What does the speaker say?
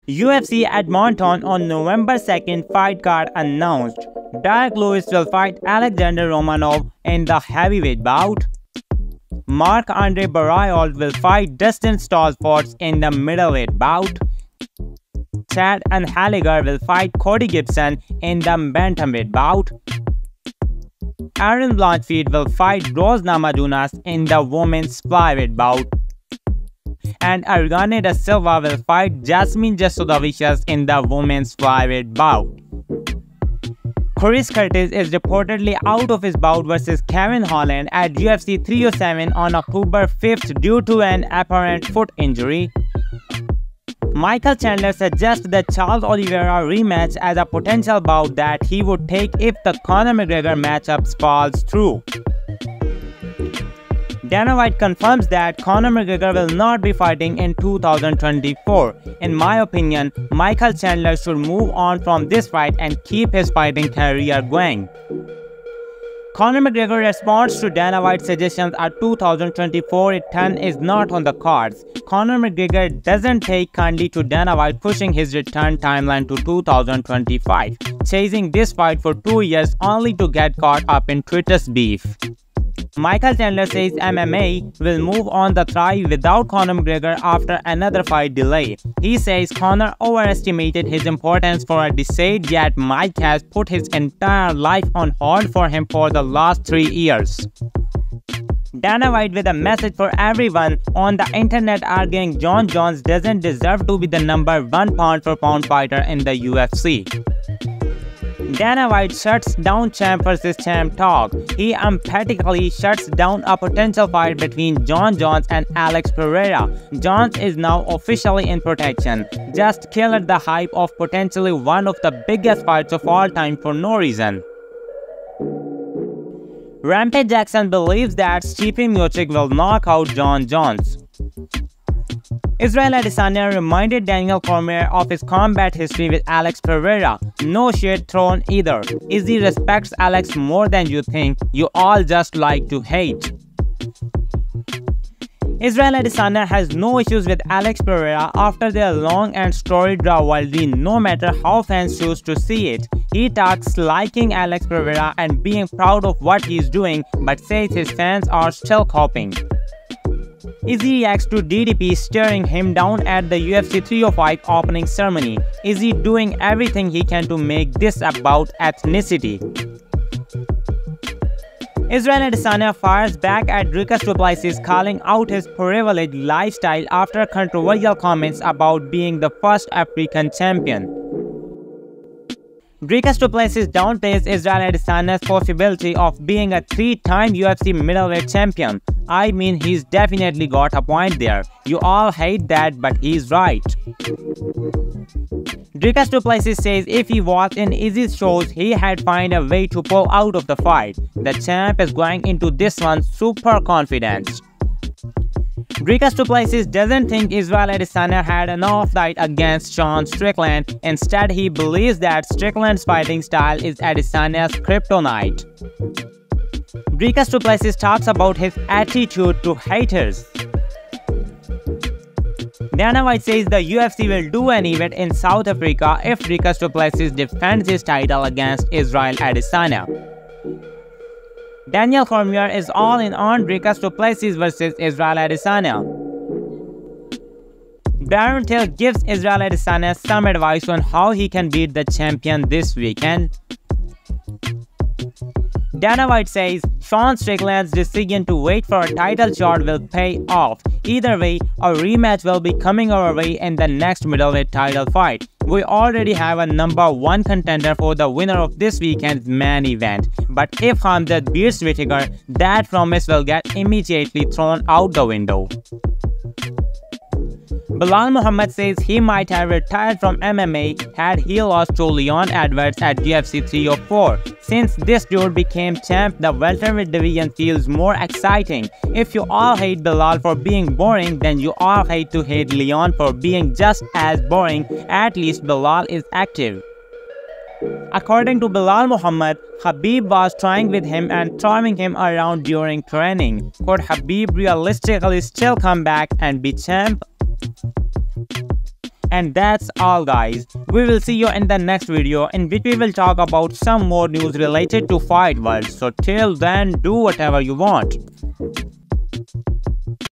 UFC Edmonton on November 2nd fight card announced. Derek Lewis will fight Alexander Romanov in the heavyweight bout. Marc-Andre Barriault will fight Dustin Stauskas in the middleweight bout. Chad Anheliger will fight Cody Gibson in the bantamweight bout. Aaron Blanchfield will fight Rose Namajunas in the women's flyweight bout. And Ariane Da Silva will fight Jasmine Jasudavicius in the women's flyweight bout. Chris Curtis is reportedly out of his bout versus Kevin Holland at UFC 307 on October 5th due to an apparent foot injury. Michael Chandler suggests the Charles Oliveira rematch as a potential bout that he would take if the Conor McGregor matchup falls through. Dana White confirms that Conor McGregor will not be fighting in 2024. In my opinion, Michael Chandler should move on from this fight and keep his fighting career going. Conor McGregor responds to Dana White's suggestions a 2024 return is not on the cards. Conor McGregor doesn't take kindly to Dana White pushing his return timeline to 2025, chasing this fight for 2 years only to get caught up in Twitter's beef. Michael Chandler says MMA will move on the thrive without Conor McGregor after another fight delay. He says Conor overestimated his importance for a decade, yet Mike has put his entire life on hold for him for the last 3 years. Dana White with a message for everyone on the internet arguing Jon Jones doesn't deserve to be the #1 pound-for-pound fighter in the UFC. Dana White shuts down champ versus champ talk. He emphatically shuts down a potential fight between Jon Jones and Alex Pereira. Jones is now officially in protection. Just killed the hype of potentially one of the biggest fights of all time for no reason. Rampage Jackson believes that Stipe Miocic will knock out Jon Jones. Israel Adesanya reminded Daniel Cormier of his combat history with Alex Pereira. No shade thrown either. Izzy respects Alex more than you think. You all just like to hate. Israel Adesanya has no issues with Alex Pereira after their long and storied rivalry, no matter how fans choose to see it. He talks liking Alex Pereira and being proud of what he's doing, but says his fans are still coping. Izzy reacts to DDP staring him down at the UFC 305 opening ceremony. Izzy doing everything he can to make this about ethnicity. Israel Adesanya fires back at Dricus Plessis, calling out his privileged lifestyle after controversial comments about being the first African champion. Dricus Plessis downplays Israel Adesanya's possibility of being a 3-time UFC middleweight champion. I mean, he's definitely got a point there. You all hate that, but he's right. Dricus Plessis says if he was in Izzy's shoes, he had find a way to pull out of the fight. The champ is going into this one super confident. Dricus Plessis doesn't think Israel Adesanya had an off night against Strickland. Instead, he believes that Strickland's fighting style is Adesanya's kryptonite. Dricus Plessis talks about his attitude to haters. Dana White says the UFC will do an event in South Africa if Dricus Plessis defends his title against Israel Adesanya. Daniel Cormier is all in on Dricus Plessis versus Israel Adesanya. Darren Till gives Israel Adesanya some advice on how he can beat the champion this weekend. Dana White says Sean Strickland's decision to wait for a title shot will pay off. Either way, a rematch will be coming our way in the next middleweight title fight. We already have a #1 contender for the winner of this weekend's main event. But if Khamzat beats Whittaker, that promise will get immediately thrown out the window. Belal Muhammad says he might have retired from MMA had he lost to Leon Edwards at UFC 304. Since this dude became champ, the welterweight division feels more exciting. If you all hate Belal for being boring, then you all hate to hate Leon for being just as boring. At least Belal is active. According to Belal Muhammad, Khabib was trying with him and throwing him around during training. Could Khabib realistically still come back and be champ? And that's all guys. We will see you in the next video in which we will talk about some more news related to fight world. So till then, do whatever you want.